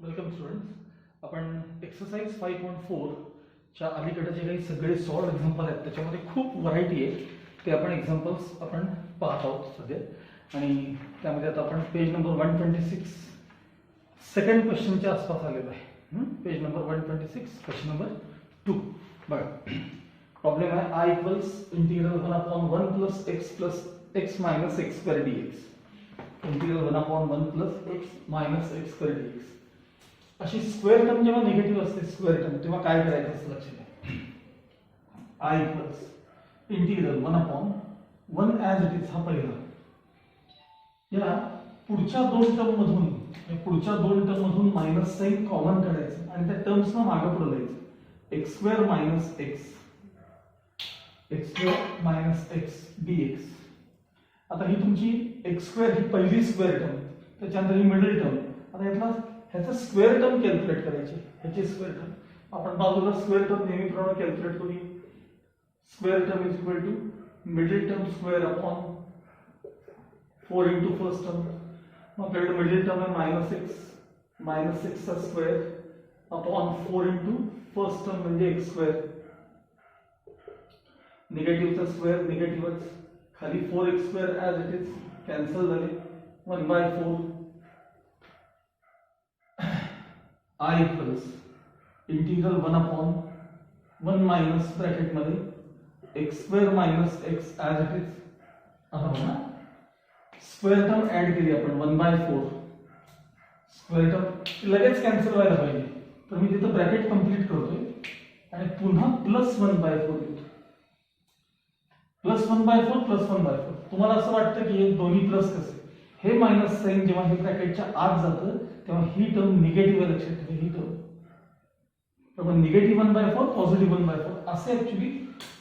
Welcome students. आपण exercise 5.4 च्या अलीकडे जे काही सगळे सॉल्व एक्झाम्पल आहेत त्याच्यामध्ये खूप व्हरायटी आहे. ते आपण एक्झाम्पल्स आपण पाहत आहोत सध्या. आणि त्यामध्ये आता आपण पेज नंबर 126 सेकंड क्वेश्चनच्या आसपास आलेलो आहे. पेज नंबर 126 क्वेश्चन नंबर 2 बघा. प्रॉब्लेम आहे I equals integral 1/1 plus x minus x square dx. Integral 1/1 plus x minus x square dx. अशी स्क्वेअर टर्म जेव्हा निगेटिव्ह असते स्क्वेअर टर्म तेव्हा काय करायचं असं लक्षात घ्या. I equals integral 1/1 as it is हा पहिला. या पुढच्या दोन टर्म मधून मायनस साइन कॉमन काढायचं आणि त्या टर्म्स ना मागे पुढे लिहायचं. x square minus x square minus x dx. आता ही तुमची x स्क्वेअर ही पहिली स्क्वेअर टर्म, त्याच्यानंतर ही मिडल टर्म. आता ह्याचं स्क्वेअर टर्म कॅल्क्युलेट करायची. ह्याची स्क्वेअर टर्म आपण बाजूला स्क्वेअर टर्म नेहमीप्रमाणे कॅल्क्युलेट करूया. Square term is equal to middle term square upon 4 into first term. मग आपल्याकडे मिडल टर्म आहे मायनस एक्स चा square upon 4 into first term म्हणजे एक्स स्क्वेअर. निगेटिव्हचा स्क्वेअर निगेटिव्हच, खाली 4x square as it is cancel झाले. 1/4 I equals integral 1/1 minus bracket मध्ये x square minus x as it is. आता बघा स्क्वेअर टर्म ऍड केली आपण 1/4. स्क्वेअर टर्म लगेच कॅन्सल व्हायला पाहिजे, तर मी तिथं ब्रॅकेट कंप्लीट करतोय आणि पुन्हा प्लस 1/4 देतो. Plus 1/4 plus 1/4. तुम्हाला असं वाटतं की हे दोन्ही प्लस कसे, हे मायनस साइन जेव्हा हे ब्रॅकेटच्या आत जातं तेव्हा ही टर्म निगेटिव्ह लक्षात ठेवा. ही टर्म तर निगेटिव्ह 1/4 पॉझिटिव्ह 1/4 असे ऍक्च्युली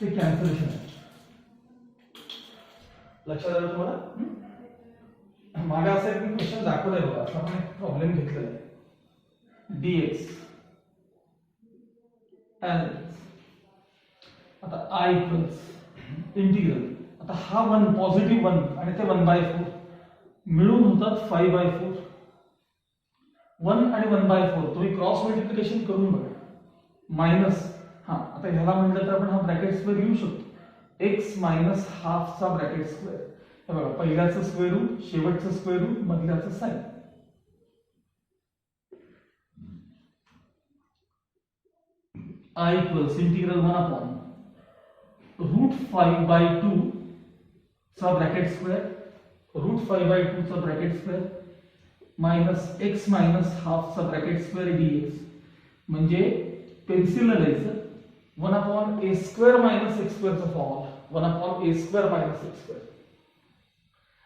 ते कॅन्सलेशन आहे. लक्षात आलं तुम्हाला? मागे असा एक क्वेश्चन दाखवलाय बघा. आता आपण एक प्रॉब्लेम घेतलेला आहे dx आता I इक्वल्स इंटिग्रल. आता हा 1 पॉझिटिव्ह 1 आणि ते 1/4 मिळून होतात 5/4. 1 आणि 1/4 तुम्ही क्रॉस मल्टिप्लिकेशन करून बघा. मायनस आता ह्याला म्हटलं तर आपण हा ब्रॅकेट स्क्वेअर लिहू शकतो. x मायनस हाफ चा ब्रॅकेट स्क्वेअर. हे बघा पहिल्याचं स्क्वेअर रूट, शेवटचं स्क्वेअर रूट, मधल्याचं साइन. I इक्वल्स इंटिग्रल 1/√5/2 चा ब्रॅकेट स्क्वेअर, √5/2 चा bracket square minus x minus half चा ब्रॅकेट स्क्वेअर dx. म्हणजे पेन्सिल लिहायचं 1/a square minus x square चा formula 1/a square minus x square.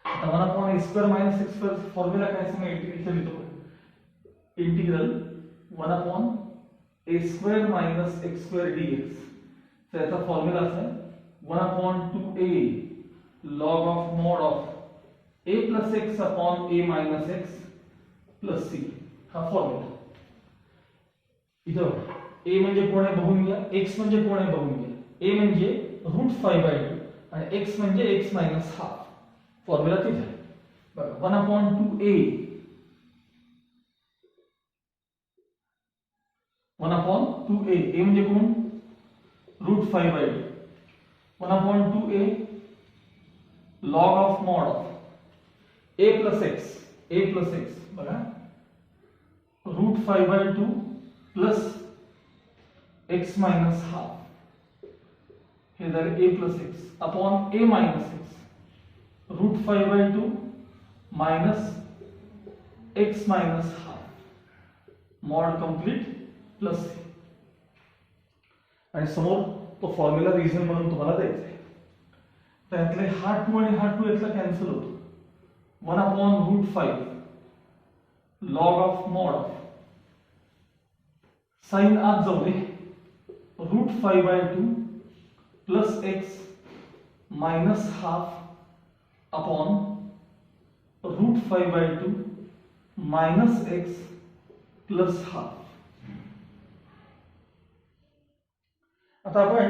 आता 1/a square minus x square formula काय सांगा इथे लिहितो. Integral 1/a square minus x square dx. त्याचा फॉर्म्युला असा आहे 1/2a log of mod of a plus x upon a minus x plus c. हा formula. इथं a म्हणजे कोण आहे बघून घ्या, x म्हणजे कोण आहे बघून घ्या. a म्हणजे √5/2 आणि x म्हणजे x मायनस हाफ. फॉर्म्युला तिथे आहे बघा. 1/2a 1/2a a म्हणजे कोण √5/2 1/2a log of mod of a plus x बघा √5/2 प्लस x मायनस हाफ हे झाले a plus x upon a minus x √5/2 minus x minus half mod complete plus c. आणि समोर तो फॉर्म्युला रिझन म्हणून तुम्हाला द्यायचा आहे. त्यातले हा 2 आणि हा 2 यातला कॅन्सल होतो. 1/√5 log of mod of sine आत जाऊ दे √5/2 plus x minus half upon √5/2 minus x plus half. आता आपण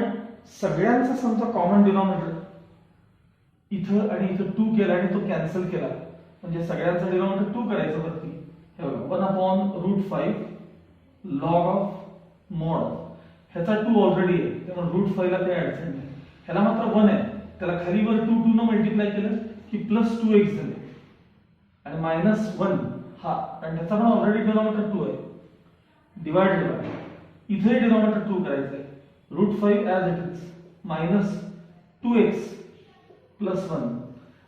सगळ्यांचा समजा कॉमन डिनॉमिनेटर इथं आणि इथं 2 केला आणि तो कॅन्सल केला, म्हणजे सगळ्यांचा डिनॉमिनेटर 2 करायचा वरती हे बघा 1/√5 लॉग ऑफ मॉड ह्याचा 2 ऑलरेडी आहे त्यामुळे √5 ला काही अडचण नाही. ह्याला मात्र 1 आहे त्याला खाली वर 2 न मल्टिप्लाय केलं की +2x झाले आणि -1 हा आणि ह्याचा पण ऑलरेडी डिनॉमिनेटर 2 आहे डिवाइडेड बाय इथे डिनॉमिनेटर 2 करायचं आहे √5 ॲज इट इज -2x + 1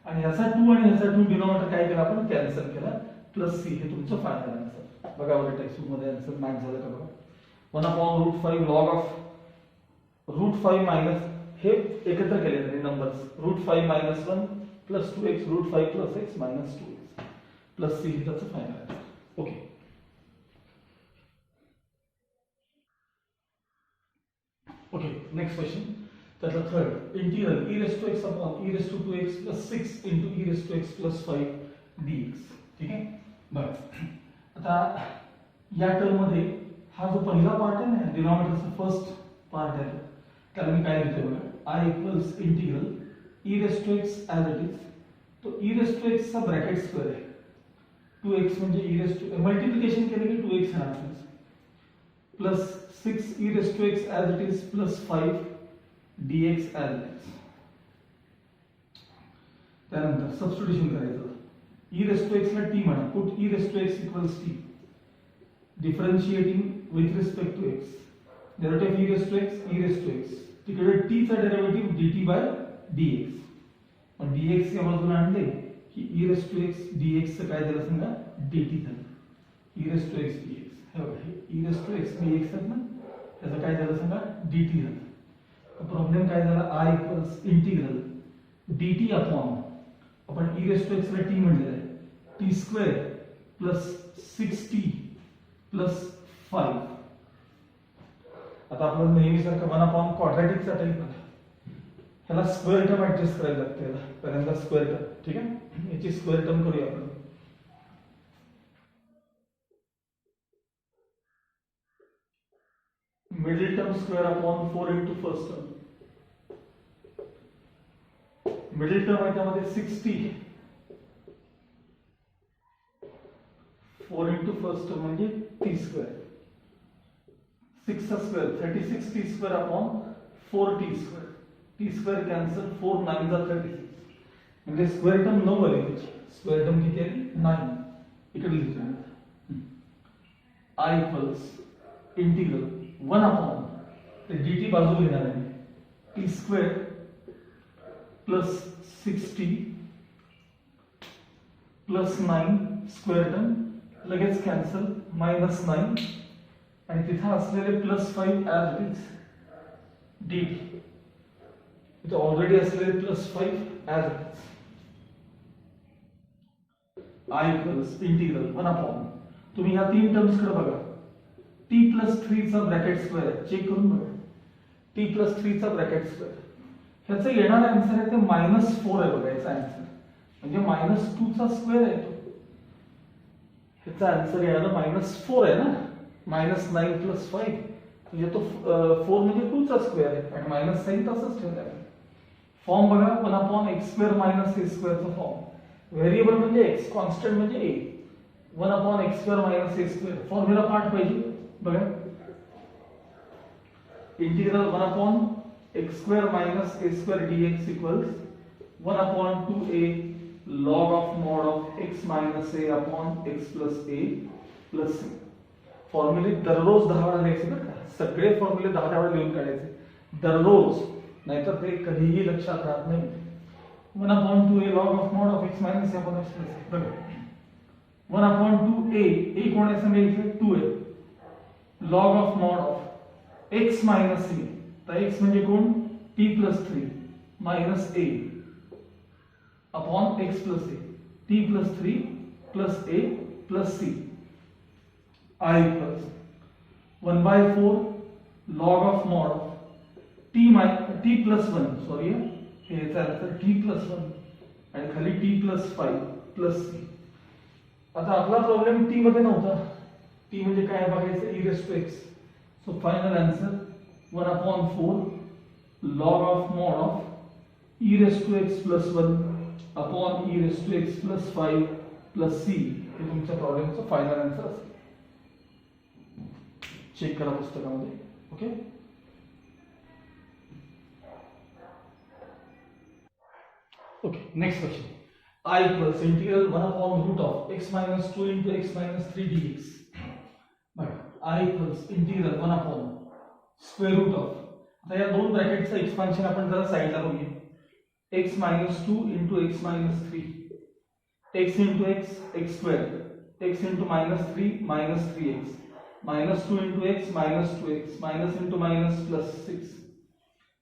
आणि ह्याचा 2 आणि ह्याचा 2 डिनॉमिनेटर काय केला आपण कॅन्सल केला +c हे तुमचं फायनल आन्सर. बघा बरं टेक्स्ट मध्ये आन्सर मॅच झालं का बघा 1/√5 लॉग ऑफ √5 मायनस हे एकत्र केले जाते numbers √5 - 1 + 2x √5 + x - 2x + c हे त्याचं final answer. Okay okay next question त्यातला third integral e⁻x/e⁻2x + 6 * e⁻x + 5 dx. ठीक आहे बरं आता या टर्म मध्ये हा जो पहिला पार्ट आहे ना डिनॉमिनेटरचा फर्स्ट पार्ट आहे त्याला मी काय लिहितो बघा I = integral e⁻x as it is तो e⁻x चा ब्रॅकेट स्क्वेअर आहे 2x म्हणजे मल्टिप्लिकेशन केलं की 2x येणार plus 6 e⁻x as it is + 5 dx as it is. त्यानंतर सबस्टिट्यूशन करायचं e⁻x ला t म्हणा put e⁻x = t differentiating with respect to x derivative e⁻x तिकडे t चा डेरिव्हेटिव्ह dt/dx मग dx या बाजूला आणले की e⁻x dx चं काय झालं सांगा dt झालं e⁻x dx हे बघा हे e⁻x dx आहे ना त्याचं काय झालं सांगा dt झालं. प्रॉब्लेम काय झाला I = इंटिग्रल dt अपॉन आपण e⁻x ला t म्हणलेलं आहे t² + 6t + 5. आता आपल्याला नेहमीसारखं 1/, क्वाड्रॅटिकचा टाइप आहे ह्याला स्क्वेअर टर्म ऍडजस्ट करायला लागते याला पहिल्यांदा स्क्वेअर टर्म. ठीक आहे याची स्क्वेअर टर्म करूया आपण middle term square upon 4 * first term middle term आहे त्यामध्ये 60 4 * फर्स्ट टर्म म्हणजे t². 6 चा square 36t² upon 4t². t² cancel 4 9 जा 36 म्हणजे स्क्वेअर टर्म 9 आली त्याची स्क्वेअर टर्म किती आली 9 इकडे लिहितो I = इंटिग्रल 1 अपॉन ते dt बाजूला घेणार आहे t² + 6t + 9 स्क्वेअर टर्म लगेच कॅन्सल -9 आणि तिथे असलेले +5 ॲज इट इज dt इथे ऑलरेडी असलेले +5 as it is I = integral 1 upon तुम्ही ह्या तीन टर्म्स कडे बघा t + 3 चा ब्रॅकेट स्क्वेअर चेक करून बघा t + 3 चा ब्रॅकेट स्क्वेअर ह्याचं येणारा आन्सर आहे ते -4 आहे बघा याचा आन्सर म्हणजे -2 चा स्क्वेअर आहे तो ह्याचा आन्सर येणारा -4 आहे ना -9 + 5 म्हणजे तो 4 म्हणजे 2 चा स्क्वेअर आहे आणि मायनस साइन तसंच ठेवलं आहे. फॉर्म बघा 1/x² - a² चा फॉर्म व्हेरिएबल म्हणजे x कॉन्स्टंट म्हणजे a 1/x² - a² formula part पाहिजे बघा integral 1/x² - a² dx = 1/2a log of mod of x - a upon x + a + c. फॉर्म्युले दररोज 10 वेळा लिहायचे बरं का सगळे फॉर्म्युले 10 वेळा लिहून काढायचे दररोज नाहीतर ते कधीही लक्षात राहत नाही. 1/2a log of mod of x - a upon x + a बघा 1/2a a कोण आहे सांगा इथे 2a log of mod of x - a तर x म्हणजे कोण t + 3 - a upon x + a t + 3 + a + c. I = 1/4 log of mod of t + 1 sorry हे याचा अर्थ t + 1 आणि खाली t + 5 + c. आता आपला प्रॉब्लेम t मध्ये नव्हता t म्हणजे काय बघायचं e⁻x so final answer 1/4 log of mod of e⁻x + 1 upon e⁻x + 5 plus c हे तुमच्या प्रॉब्लेमचं फायनल आन्सर असेल. चेक करा पुस्तकामध्ये. Okay. Okay, next question. I equals integral 1 upon root of x minus 2 into x minus 3 dx. बघा, I equals integral 1 upon square root of, आता या दोन ब्रॅकेटचं expansion आपण जरा साईडला बघूया. x minus 2 into x minus 3, x into x, x square, x into minus 3, minus 3x, minus 2 into x, minus 2x, minus into minus plus 6,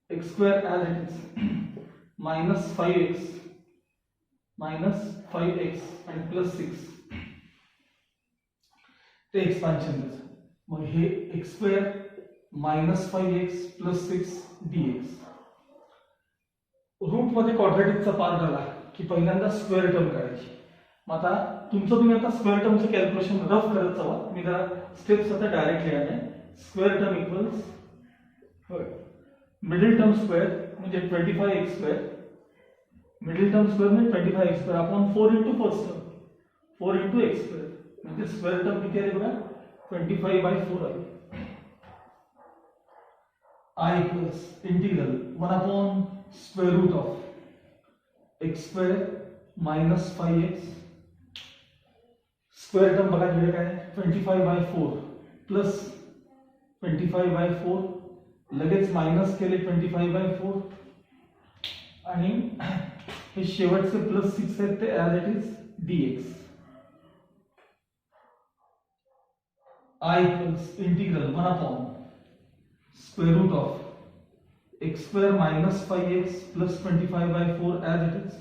x square as it is, minus 5x, minus 5x and plus 6 ते expansion त्याचं. मग हे x square minus 5x plus 6 dx. Root मध्ये क्वाड्रॅटिकचा part आला की पहिल्यांदा square term काढायची. मग आता तुम्ही आता स्क्वेअर टर्मचं कॅल्क्युलेशन रफ करत जावा. मी जरा स्टेप्स आता डायरेक्ट लिहिणार आहे. Square term equals middle term square म्हणजे 25x square, middle term square म्हणजे 25x square upon 4 into first term 4 into x square, म्हणजे स्क्वेअर टर्म किती आहे बघा 25/4 आहे. I equals integral 1 upon square root of x square minus 5x, square term बघा दिले काय 25/4 प्लस 25/4, लगेच मायनस केले 25/4 आणि हे शेवटचे प्लस 6 आहेत ते as it is dx. I equals integral 1 upon square root of x square minus 5x plus 25/4 as it is.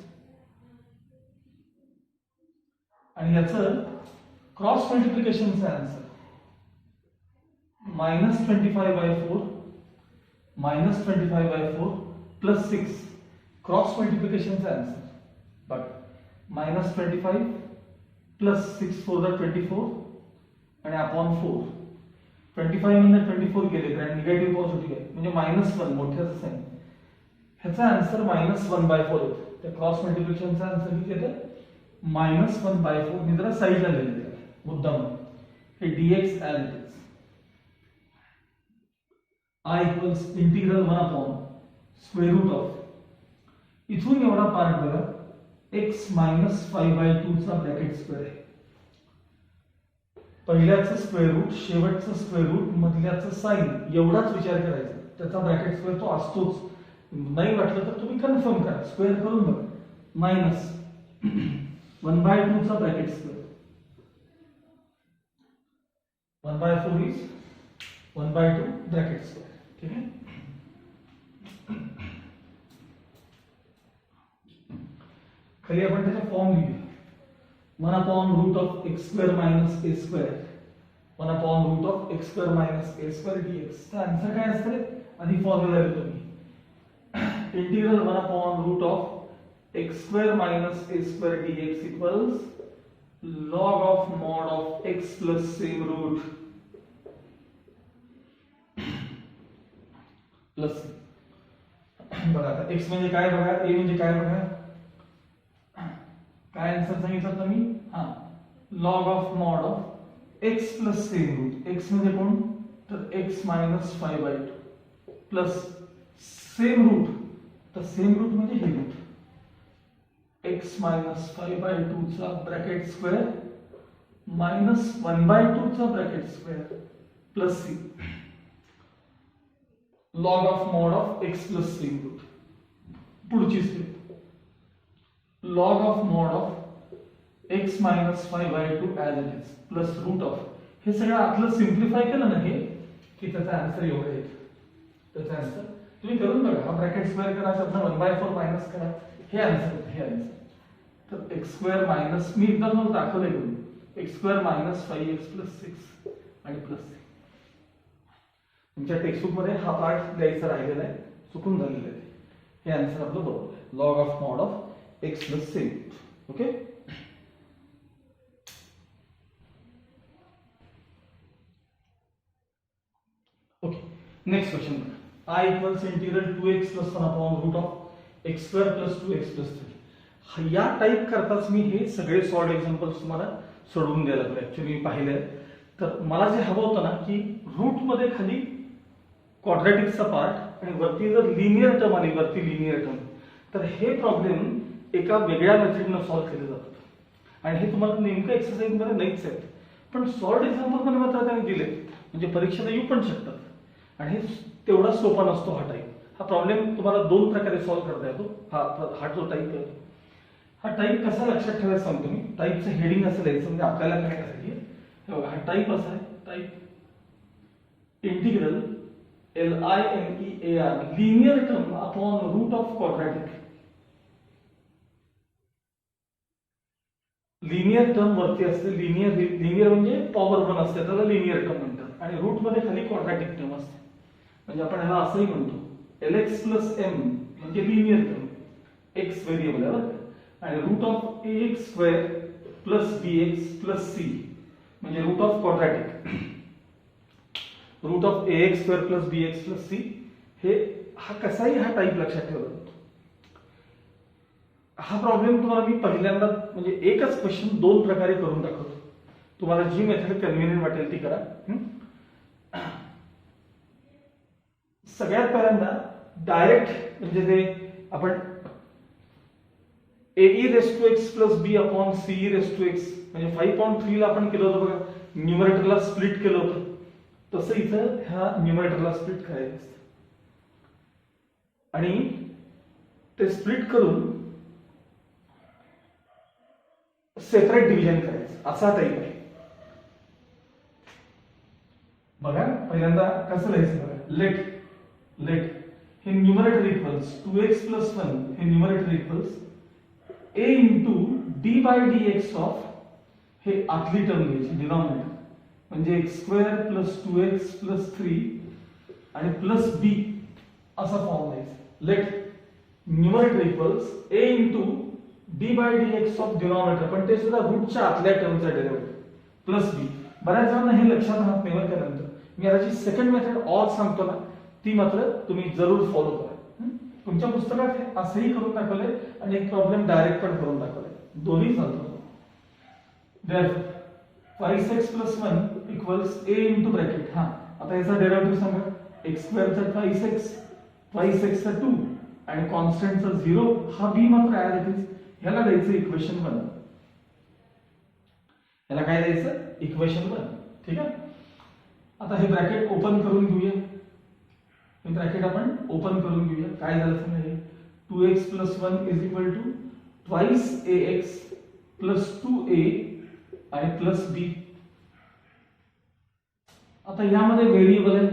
आणि याचं क्रॉस मल्टिप्लिकेशनचं आन्सर -25/4 -25/4 प्लस 6 क्रॉस मल्टिप्लिकेशनचं आन्सर. बघा -25 प्लस 6 4 दा 24 आणि अपॉन 4. 25 मधून 24 गेले कारण निगेटिव्ह पॉझिटिव्ह आहे म्हणजे -1 मोठ्याचं साइन. ह्याचा आन्सर -1/4 येतो. त्या क्रॉस मल्टिप्लिकेशनचा आन्सर किती येतं -1/4. मी जरा साईडला लिहिलेलं आहे मुद्दाम. हे dx as it is. I equals integral 1 upon square root of, इथून एवढा पार्ट बघा x minus 5/2 चा ब्रॅकेट स्क्वेअर आहे. पहिल्याचं स्क्वेअर रूट, शेवटचं स्क्वेअर रूट, मधल्याचं साइन एवढाच विचार करायचा. त्याचा ब्रॅकेट स्क्वेअर तो असतोच. नाही वाटलं तर तुम्ही कन्फर्म करा, स्क्वेअर करून बघा. मायनस 1/2 चा bracket square, 1/4 is 1/2 bracket square. ठीक आहे. खाली आपण त्याचा फॉर्म लिहूया. 1 upon root of x square minus a square, 1 upon root of x square minus a square dx. तर आन्सर काय असते? आधी फॉर्म्युला लिहितो मी. Integral 1 upon root of x square minus a square dx equals log of mod of x plus same root plus. बघा आता x म्हणजे काय बघा, a म्हणजे काय बघा. काय आन्सर सांगितलं तुम्ही? हां, log of mod of x plus same root. x म्हणजे कोण? तर x minus 5/2 plus same root. तर सेम रूट म्हणजे हे रूट x minus 5/2 चा ब्रॅकेट स्क्वेअर मायनस 1/2 चा bracket square plus c. Log of mod of x plus same root. पुढची step log of mod of x minus 5/2 as it is plus root of. हे सगळं आतलं simplify केलं ना हे की त्याचा आन्सर एवढा येतो. त्याचा आन्सर तुम्ही करून बघा. हा ब्रॅकेट स्क्वेअर करा, त्यातनं 1/4 मायनस करा, हे आन्सर. हे आन्सर तर x स्क्वेअर मायनस, मी एकदा तुम्हाला दाखवलंय करून, x square minus 5x plus 6 आणि प्लस 6. तुमच्या टेक्स्टबुक मध्ये हा पार्ट द्यायचा राहिलेला आहे, चुकून झालेला आहे. हे आन्सर आपलं बरोबर आहे. Log of mod of x plus same. Okay. Okay. Next question. I equals integral 2x plus 1 upon root of x square plus 2x plus 3. या टाईप करताच मी हे सगळे सॉल्ड एक्झाम्पल्स तुम्हाला सोडवून द्यायला लागलो. ऍक्च्युली मी पाहिलंय. तर मला जे हवं होतं ना की रूटमध्ये खाली क्वाड्रॅटिकचा पार्ट आणि वरती जर लिनियर टर्म आली, वरती लिनियर टर्म, तर हे प्रॉब्लेम एका वेगळ्या मेथडनं सॉल्व्ह केले जातात. आणि हे तुम्हाला नेमकं एक्सरसाइजमध्ये नाहीच आहेत, पण सॉल्ड एक्झाम्पलमध्ये मात्र त्यांनी दिले, म्हणजे परीक्षेला येऊ पण शकतात. आणि हे तेवढा सोपा नसतो हा टाईप. हा प्रॉब्लेम तुम्हाला दोन प्रकारे सॉल्व्ह करता येतो. हा जो टाईप आहे, हा टाईप कसा लक्षात ठेवायचा सांगतो मी. टाईपचं हेडिंग असं द्यायचं, म्हणजे आपल्याला काय करायचं, हे बघा, हा टाईप असा आहे. Type integral LINEAR linear term upon root of quadratic. Linear term वरती असते, लिनियर म्हणजे पॉवर 1 असते, त्याला लिनियर टर्म म्हणतात. आणि रूट मध्ये खाली क्वाड्रॅटिक टर्म असते, म्हणजे आपण ह्याला असंही म्हणतो LX प्लस M म्हणजे लिनियर टर्म, x व्हेरिएबल आहे. आणि root of AX square plus BX plus C म्हणजे root of quadratic. Root of AX square plus BX plus C हे हा कसाही हा टाईप लक्षात ठेवला जातो. हा प्रॉब्लेम तुम्हाला मी पहिल्यांदा म्हणजे एकच क्वेश्चन दोन प्रकारे करून दाखवतो. तुम्हाला जी मेथड कन्व्हिनियंट वाटेल ती करा. सगळ्यात पहिल्यांदा डायरेक्ट म्हणजे ते आपण AE raise to x plus b upon CE raise to x म्हणजे 5.3 ला आपण केलं होतं बघा, न्यूमरेटरला स्प्लिट केलं होतं, तसं इथं ह्या न्यूमरेटरला स्प्लिट करायचं असतं. आणि ते स्प्लिट करून सेपरेट डिव्हिजन करायचं, असा टाईप आहे. बघा पहिल्यांदा कसं लिहायचं बघा. लेट हे न्यूमरेटर इक्वल्स 2x प्लस 1 हे numerator equals a into d by dx of हे आतली टर्म घ्यायची डिनॉमिनेटर, म्हणजे x square plus 2x plus 3 आणि प्लस b असा फॉर्म द्यायचा. Let numerator equals a into d by dx of denominator, पण ते सुद्धा रूटच्या आतल्या टर्मचा डेरिव्हेटिव्ह प्लस b. बऱ्याच जणांना हे लक्षात राहत नाही. त्यानंतर मी याची सेकंड मेथड ऑर सांगतो ना, ती मात्र तुम्ही जरूर फॉलो करा. तुमच्या पुस्तकात हे असंही करून दाखवलंय आणि एक प्रॉब्लेम डायरेक्ट पण करून दाखवलंय, दोन्ही चालतो. Therefore 5x plus 1 equals a into bracket. हा आता याचा डेरिव्हेटिव्ह सांगा. x स्क्वेअरचा 5x चा 2 आणि कॉन्स्टंटचा 0, हा b मात्र ऍड इट इज. ह्याला द्यायचं इक्वेशन 1. ह्याला काय द्यायचं, इक्वेशन 1. ठीक आहे. आता हे ब्रॅकेट ओपन करून घेऊया. हे ब्रॅकेट आपण ओपन करून घेऊया. काय झालं सांगा, हे 2x plus 1 is equal to twice ax plus 2a आणि प्लस b. आता यामध्ये व्हेरिएबल आहे,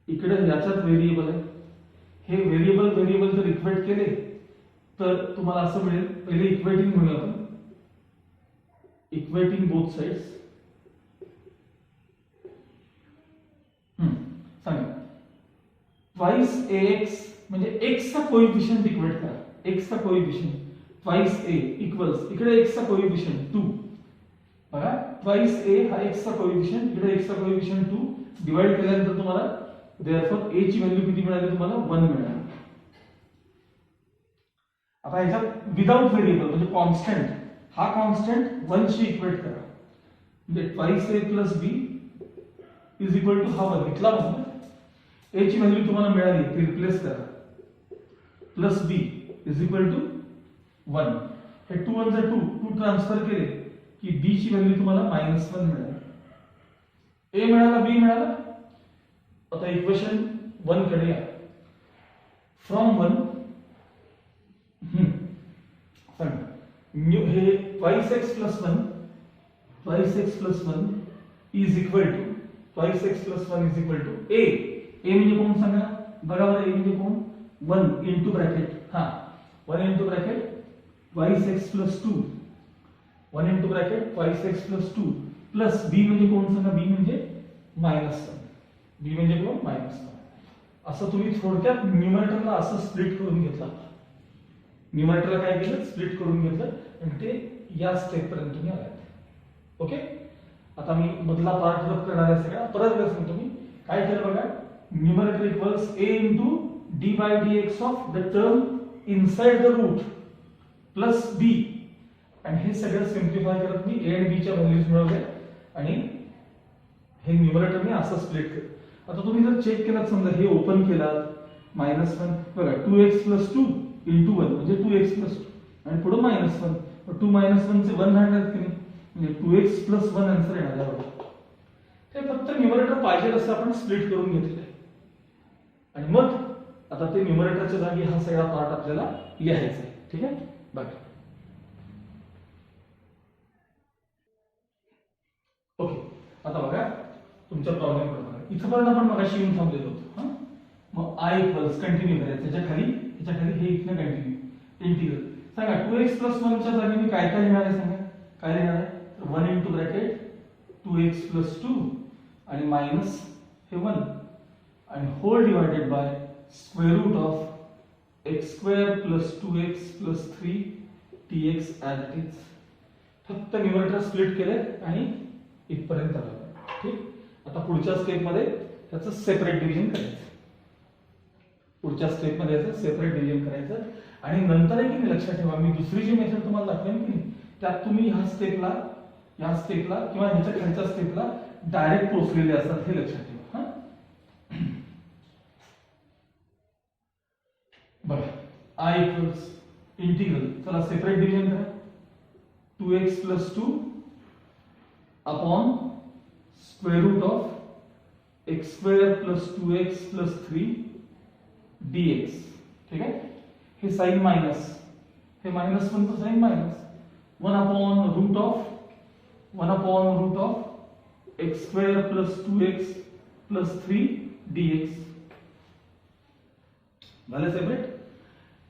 इकडे याच्यात व्हेरिएबल आहे. हे व्हेरिएबल जर इक्वेट केले तर तुम्हाला असं मिळेल. पहिले इक्वेटिंग म्हणूया आपण, इक्वेटिंग बोथ साइड्स. सांगा ट्वाइस ax म्हणजे x चा कोएफिशिएंट इक्वेट करा. x चा कोएफिशिएंट ट्वाइस a इक्वल्स इकडे x चा कोएफिशिएंट 2. बघा ट्वाइस a हा x चा कोएफिशिएंट, इकडे x चा कोएफिशिएंट 2 डिवाइड केल्यानंतर तुम्हाला देयरफॉर a ची व्हॅल्यू किती मिळाली, तुम्हाला 1 मिळाली. आता ह्याच्यात विदाउट व्हेरिएबल म्हणजे कॉन्स्टंट, हा कॉन्स्टंट 1 शी इक्वेट करा. म्हणजे twice a plus b is equal to हा बघितला म्हणून a ची व्हॅल्यू तुम्हाला मिळाली, ती रिप्लेस करा. Plus b is equal to 1. हे 2 1 2 ट्रान्सफर केले की b ची व्हॅल्यू तुम्हाला -1 मिळाली. a मिळाला, b मिळाला. आता इक्वेशन 1 कडे या. फ्रॉम 1 हे twice x plus 1 is equal to twice x plus 1 is equal to a. a म्हणजे कोण सांगा बरोबर. a म्हणजे कोण, 1 इंटू ब्रॅकेट. हा 1 into bracket twice x plus 2, 1 into bracket twice x plus 2 plus b म्हणजे कोण सांगा, b म्हणजे -1. b म्हणजे कोण, -1. असं तुम्ही थोडक्यात न्यूमरेटरला असं स्प्लिट करून घेतला. न्यूमरेटरला काय केलं, स्प्लिट करून घेतलं आणि ते या स्टेप पर्यंत तुम्ही आलात. ओके. आता मी मधला पार्ट रद्द करणार आहे सगळा. परत एकदा सांगतो मी काय केलं बघा. Numerator equals a into d by dx of the term inside the root plus b, आणि हे सगळं सिम्प्लिफाय करत मी ए आणि बी च्या व्हॅल्यूज मिळवल्या आणि हे न्यूमरेटर मी असं स्प्लिट केलं. आता तुम्ही जर चेक केलात, समजा हे ओपन केलात, -1 बघा 2x + 2 × 1 म्हणजे 2x + 2 आणि पुढे -1, 2 - 1 चे 1 राहणार की नाही, म्हणजे 2x + 1 आन्सर येणार आहे. ते फक्त न्यूमरेटर पाहिजे असं आपण स्प्लिट करून घेतलेलं आहे. आणि मग आता ते न्यूमरेटरच्या जागी हा सगळा पार्ट आपल्याला लिहायचा आहे. ठीक आहे, बघा. ओके, आता बघा तुमच्या प्रॉब्लेम कडे बघा. इथपर्यंत आपण मगाशी येऊन थांबलेलो होतो. हां, मग i इक्वल्स कंटिन्यू करायचं, त्याच्या खाली हे इथनं कंटिन्यू इंटिग्रल. सांगा 2x + 1 च्या जागी मी काय काय लिहिणार आहे, सांगा काय लिहिणार आहे. तर 1 × ब्रॅकेट 2x + 2 आणि मायनस हे 1 आणि whole divided by square root of x² + 2x + 3 dx as it is. फक्त न्यूमरेटर स्प्लिट केले आणि इथपर्यंत आलो. ठीक, आता पुढच्या स्टेप मध्ये त्याचं सेपरेट डिव्हिजन करायचं. पुढच्या स्टेप मध्ये याचं सेपरेट डिव्हिजन करायचं आणि नंतर एक लक्षात ठेवा, मी दुसरी जी मेथड तुम्हाला दाखवेन की त्यात तुम्ही ह्या स्टेपला किंवा ह्याच्या खालच्या स्टेपला डायरेक्ट पोहोचलेले असतात, हे लक्षात ठेवा. हा, बघा i इक्वल्स इंटिग्रल, चला सेपरेट डिव्हिजन करा. 2x + 2 upon square root of x² + 2x + 3 dx. ठीक आहे, हे साइन मायनस, हे मायनस पण तो sign minus. 1 upon root of x² + 2x + 3 dx. झालं सेपरेट.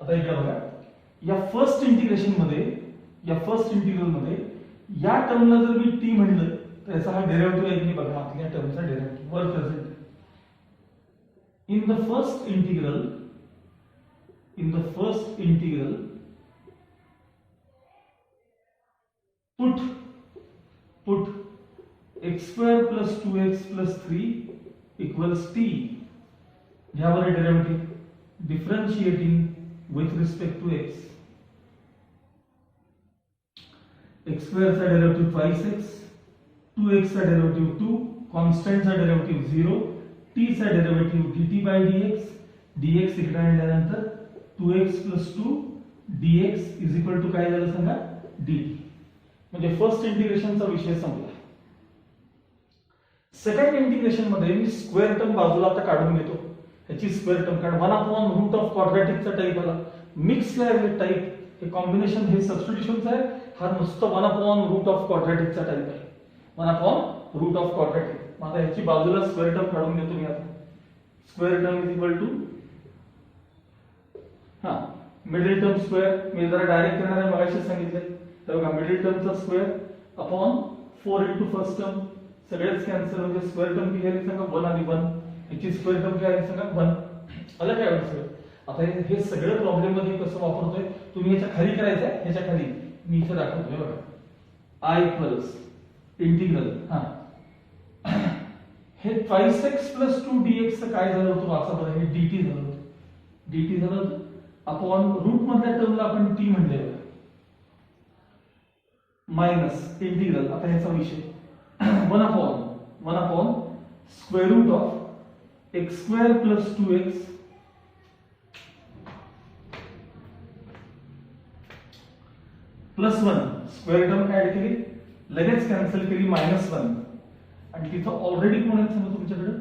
आता इकडे बघा, या फर्स्ट इंटिग्रेशन मध्ये या टर्मला जर मी t म्हणलं तर याचा हा डेरिव्हेटिव्ह आहे की बघा, आपल्या टर्मचा डेरिव्हेटिव्ह वर present. In the first integral, put x² + 2x + 3 equals t. यावर derivative differentiating with respect to x. x² चा डेरिव्हेटिव्ह twice x, 2x चा डेरिव्हेटिव्ह 2, कॉन्स्टंट चा डेरिव्हेटिव्ह 0, t चा डेरिव्हेटिव्ह dt/dx. dx इकडे आणल्यानंतर 2x + 2 dx = काय झालं सांगा, dt. म्हणजे फर्स्ट इंटिग्रेशनचा विषय संपला. सेकंड इंटिग्रेशन मध्ये मी स्क्वेअर टर्म बाजूला आता काढून घेतो. ह्याची स्क्वेअर टर्म काढ. 1 अपॉन रूट ऑफ क्वाड्रॅटिकचा टाइप आला, मिक्स टाइप, हे कॉम्बिनेशन, हे सबस्टिट्यूशनचा आहे. हा नुसतं 1 अपॉन रूट ऑफ क्वाड्रॅटिकचा टाइप आहे. 1 अपॉन रूट ऑफ क्वाड्रॅटिक. मग आता ह्याची बाजूला स्क्वेअर टर्म काढून घेतो मी आता. स्क्वेअर टर्म हा मिडल टर्म स्क्वेअर, मी जरा डायरेक्ट करणार आहे, मगाशी सांगितले. तर बघा, मिडल टर्मचा स्क्वेअर अपॉन 4 × फर्स्ट टर्म, सगळेच कॅन्सल, म्हणजे स्क्वेअर टर्म किती आली सांगा, 1 आणि 1. याची स्क्वेअर टर्म काय आली सांगा, 1. आलं काय वाटतं. आता हे सगळं प्रॉब्लेम मध्ये कसं वापरतोय तुम्ही, याच्या खाली करायचं आहे. ह्याच्या खाली मी इथे दाखवतोय बघा, i इक्वल्स इंटिग्रल. हा, हे 5x + 2 dx चं काय झालं होतं वाचा बरं, हे dt झालं होतं. अपॉन रूट मधल्या टर्मला आपण t म्हणले बघा, मायनस इंटिग्रल. आता ह्याचा विषय 1 upon square root of x² + 2x + 1. Square term add केली, लगेच कॅन्सल केली, -1. आणि तिथं ऑलरेडी कोण आहे सांगा तुमच्याकडे,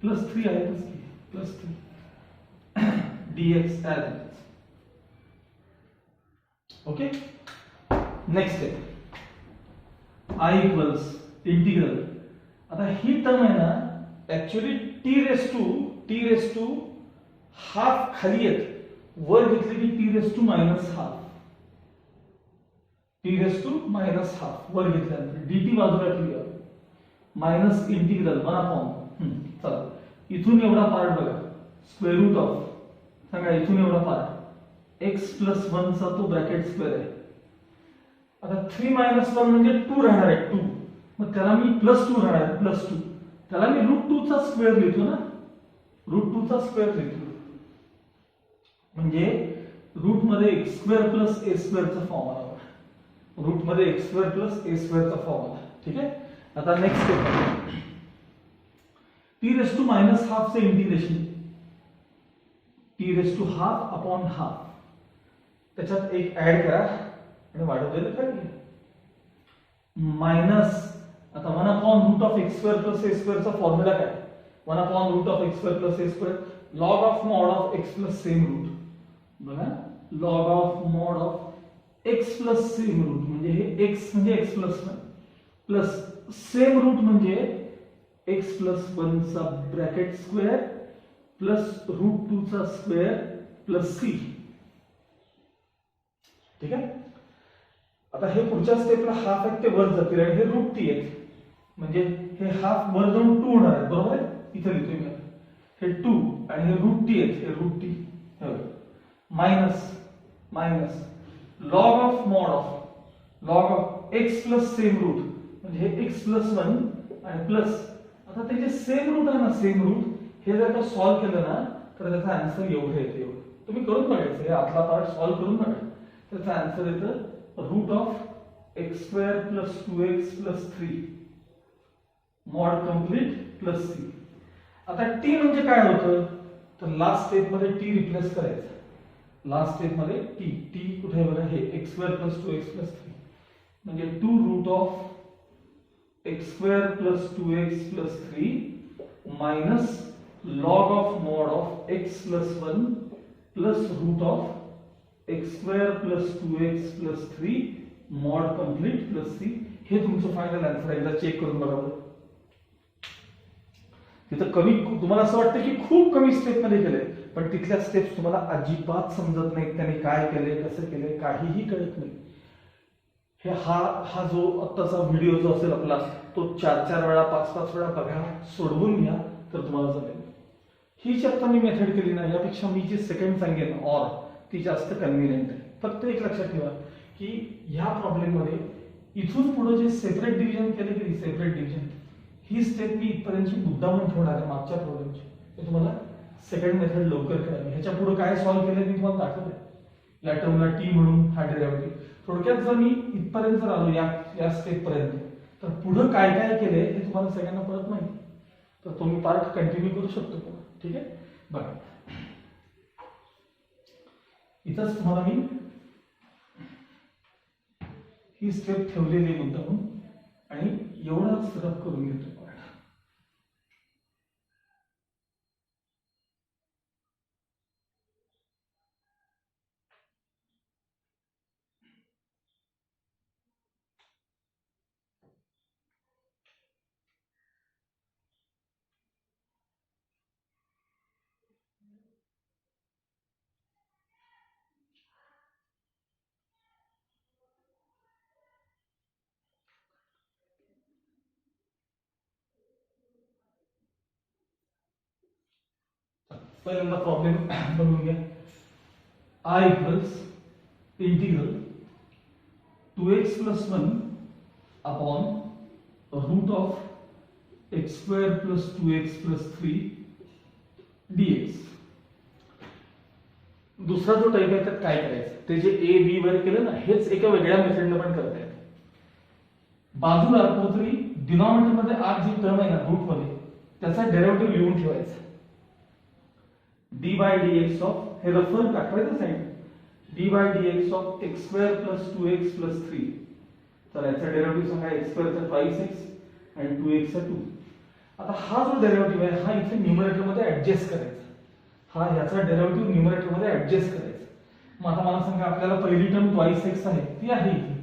+3 आहेतच की, +3 dx as it is. Okay, next step, i equals integral. आता ही टर्म आहे ना, ऍक्च्युअली t टू हाफ खाली येत, वर घेतली की t⁻⁻². t⁻⁻² वर घेतल्यानंतर dt बाजूला ठेवूया, मायनस इंटिग्रल 1 अपॉन, चला इथून एवढा पार्ट बघा, स्क्वेअर रूट ऑफ, सांगा इथून एवढा पार्ट x + 1 चा तो ब्रॅकेट स्क्वेअर आहे. आता 3 - 1 म्हणजे 2 राहणार आहे, 2. मग त्याला मी +2 राहणार आहे, +2. त्याला मी √2 चा स्क्वेअर लिहितो ना, √2 चा स्क्वेअर लिहितो. म्हणजे रूट मध्ये एक्स स्क्वेअर प्लस ए स्क्वेअरचा फॉर्म आला, रूट मध्ये एक्स स्क्वेअर प्लस ए स्क्वेअरचा फॉर्म आला. ठीक आहे. आता next step, t raise to minus half चे integration, t raise to half upon half, त्याच्यात एक ऍड करा आणि वाढवलेलं खाली मायनस. आता 1 upon root of x square plus a स्क्वेअरचा फॉर्म्युला काय? 1 upon root of x square plus a square, log of mod of x plus same root. बघा, log of mod of x plus same root म्हणजे हे x म्हणजे x plus 1 plus same root म्हणजे x plus 1 चा bracket square plus route 2 चा square plus C. ठीक आहे. आता हे पुढच्या स्टेपला हाफ आहेत ते वर जातील आणि हे रूट टी आहेत, म्हणजे हे हाफ वर जाऊन 2 होणार आहे. बरोबर आहे. इथे लिहितोय मी, हे 2 आणि हे रूट टी आहेत, हे root t minus minus log of mod of log of x plus same root म्हणजे हे एक्स प्लस 1 आणि प्लस, आता ते जे सेम रूट आहे ना, सेम रूट, हे जर का सॉल्व्ह केलं ना तर त्याचा आन्सर एवढं येते. एवढं तुम्ही करून बघायचं, हे आतला पार्ट सॉल्व्ह करून बघा, त्याचा आन्सर येतं root of x square plus 2x plus 3 mod complete plus c. आता टी म्हणजे काय होतं, तर लास्ट स्टेप मध्ये टी रिप्लेस करायचं. लास्ट स्टेप मध्ये टी, टी कुठे आहे बघा, हे x square plus 2x plus 3 म्हणजे 2 root of x square plus 2x plus 3 minus log of mod of x plus 1 plus root of x square plus 2x plus 3 mod complete plus c. हे तुमचं final answer आहे. एकदा check करून बघा. तिथं कमी, तुम्हाला असं वाटतं की खूप कमी स्टेप मध्ये केलंय, पण तिथल्या स्टेप्स तुम्हाला अजिबात समजत नाहीत. त्यांनी काय केलंय, कसं केलंय, काहीही कळत नाही. हे हा जो आत्ताचा व्हिडिओ जो असेल आपला, तो 4 वेळा 5 वेळा बघा, सोडवून घ्या, तर तुम्हाला जमेल. ही जी आता मी मेथड केली ना, यापेक्षा मी जी सेकंड सांगेन ऑर, ती जास्त कन्व्हिनियंट आहे. फक्त एक लक्षात ठेवा की ह्या प्रॉब्लेम मध्ये इथून पुढे जे सेपरेट डिव्हिजन केले की सेपरेट डिव्हिजन, ही स्टेप मी इथपर्यंतची मुद्दामून ठेवणार आहे मागच्या प्रॉब्लेमची. ते तुम्हाला सेकंड मेथड लवकर करावी. ह्याच्या पुढे काय सॉल्व्ह केलं मी तुम्हाला दाखवलंय. या टर्मला टी म्हणून हा डेरिव्हेटिव्ह. थोडक्यात जर मी इथपर्यंत जर आलो या स्टेप पर्यंत, तर पुढे काय काय केलंय हे तुम्हाला सगळ्यांना परत माहिती, तर तुम्ही पार्ट कंटिन्यू करू शकतो. ठीक आहे. बघा, इथंच तुम्हाला मी ही स्टेप ठेवलेली मुद्दामून आणि एवढाच रफ करून घेतो. पहिल्यांदा प्रॉब्लेम बघून घ्या. I equals integral 2x plus 1 upon root of x square plus 2x plus 3 dx. दुसरा जो टाइप आहे त्यात काय करायचं, ते जे ए बी वर केलं ना, हेच एका वेगळ्या मेथडने पण करता येतं. बाजूला कुठेतरी डिनॉमिनेटर मध्ये आर जी टर्म आहे ना रूट मध्ये, त्याचा डेरिव्हेटिव्ह लिहून ठेवायचा. D by d x of, हे रफर दाखवायचं side, d by d x of x square plus 2x plus 3. तर याचा डेरिव्हेटिव्ह सांगा, एक्स स्क्वेअरचा 5x आणि 2x चा 2. आता हा जो डेरिव्हेटिव्ह आहे हा इथे न्यूमरेटर मध्ये ऍडजस्ट करायचा. हा ह्याचा डेरिव्हेटिव्ह न्यूमरेटर मध्ये ऍडजस्ट करायचा. मग आता मला सांगा, आपल्याला पहिली टर्म 2x आहे, ती आहे इथे.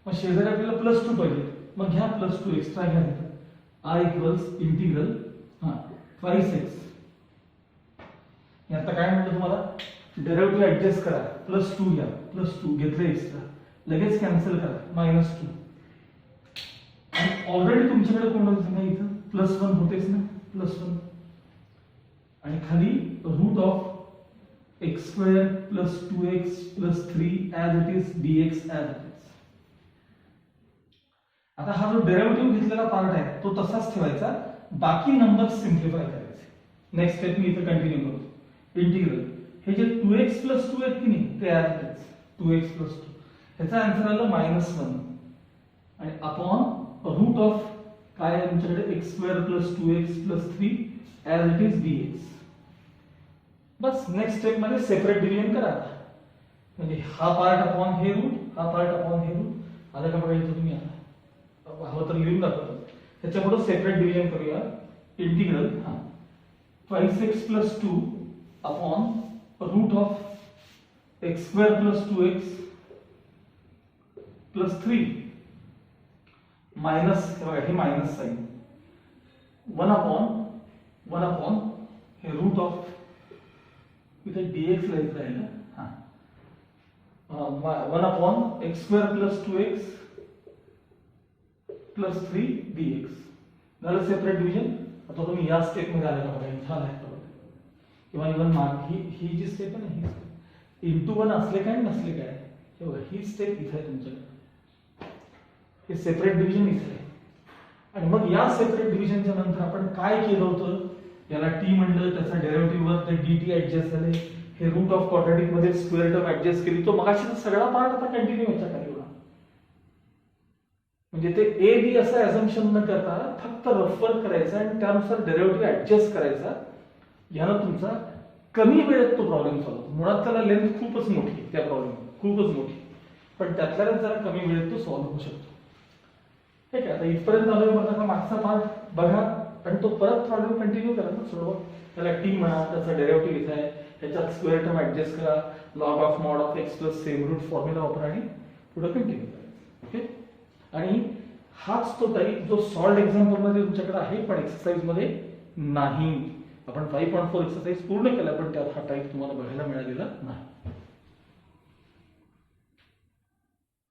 मग शेजारी आपल्याला प्लस 2 पाहिजे, मग घ्या प्लस 2 एक्स्ट्रा घ्या. I equals integral 5x. आता काय म्हणतो तुम्हाला, डेरिव्हेटिव्ह ऍडजस्ट करा, प्लस 2 घ्या, प्लस 2 घेतलं एक्स्ट्रा, लगेच कॅन्सल करा, -2. आणि ऑलरेडी तुमच्याकडे कोण होतं इथं प्लस 1 होतेच ना, प्लस 1. आणि खाली root of x square plus 2x plus 3 as it is dx as it is. आता हा जो डेरिव्हेटिव्ह घेतलेला पार्ट आहे तो तसाच ठेवायचा, बाकी नंबर सिम्प्लिफाय करायचे. नेक्स्ट स्टेप मी इथे कंटिन्यू करतो. इंटिग्रल हे जे 2x प्लस 2 आहेत की नाही, इथे आहे 2x प्लस 2, ह्याचा आन्सर आलं -1 आणि अपॉन रूट ऑफ काय आहे तुमच्याकडे x² plus 2x plus 3 as it is dx. Bus next step मध्ये सेपरेट डिव्हिजन करा. म्हणजे हा पार्ट अपॉन हे रूट, हा पार्ट अपॉन हे रूट. आलं का बघायचं तुम्ही? आता हवं तर लिहून दाखवतो. त्याच्यापुढे सेपरेट डिव्हिजन करूया. Integral 5x plus 2 upon root of x² plus 2x plus 3 minus हे मायनस साइन 1 अपॉन हे रूट ऑफ इथे dx लिहायचं राहिलं. 1 अपॉन x² plus 2x plus 3 dx. झालं सेपरेट डिव्हिजन. आता तुम्ही या स्टेप मध्ये आला का बघा, इथं आलाय का बघा, किंवा इव्हन माग ही जी स्टेप आहे ना, ही इंटू 1 असले काय नसले काय, हे बघा ही स्टेप इथे आहे तुमच्याकडे. हे सेपरेट डिव्हिजन इथे आहे. आणि मग या सेपरेट डिव्हिजनच्या नंतर आपण काय केलं होतं, याला t म्हणलं, त्याचा डेरिव्हेटिव्ह वर ते dt ऍडजस्ट झाले, हे रूट ऑफ क्वाड्रॅटिक मध्ये स्क्वेअर टर्म ऍडजस्ट केली, तो मगाशीचा सगळा पार्ट आता कंटिन्यू याच्या खाली होणार. म्हणजे ते a b असं अझम्पशन न करता फक्त रफर करायचं आणि त्यानुसार डेरिव्हेटिव्ह ऍडजस्ट करायचा. यानं तुमचा कमी वेळेत तो प्रॉब्लेम सॉल्व्ह होतो. मुळात त्याला लेंथ खूपच मोठी आहे, त्या प्रॉब्लेम खूपच मोठी, पण त्यातल्या जरा कमी वेळेत तो सॉल्व्ह होऊ शकतो. ठीक आहे, आता इथपर्यंत आलोय. बघा मागचा पार्ट बघा आणि तो परत प्रॉब्लेम कंटिन्यू करा ना, सोडवा. त्याला t म्हणा, त्याचा डेरिव्हेटिव्ह इथे आहे, ह्याच्यात स्क्वेअर टर्म ऍडजस्ट करा, log of mod of x plus same root formula वापरा आणि पुढे कंटिन्यू करा. ओके. आणि हाच तो टाईप जो सॉल्ड एक्झाम्पल मध्ये तुमच्याकडे आहे पण एक्सरसाइज मध्ये नाही. आपण 5.4 एक्सरसाइज पूर्ण केला पण त्यात हा टाईप तुम्हाला बघायला मिळालेला नाही.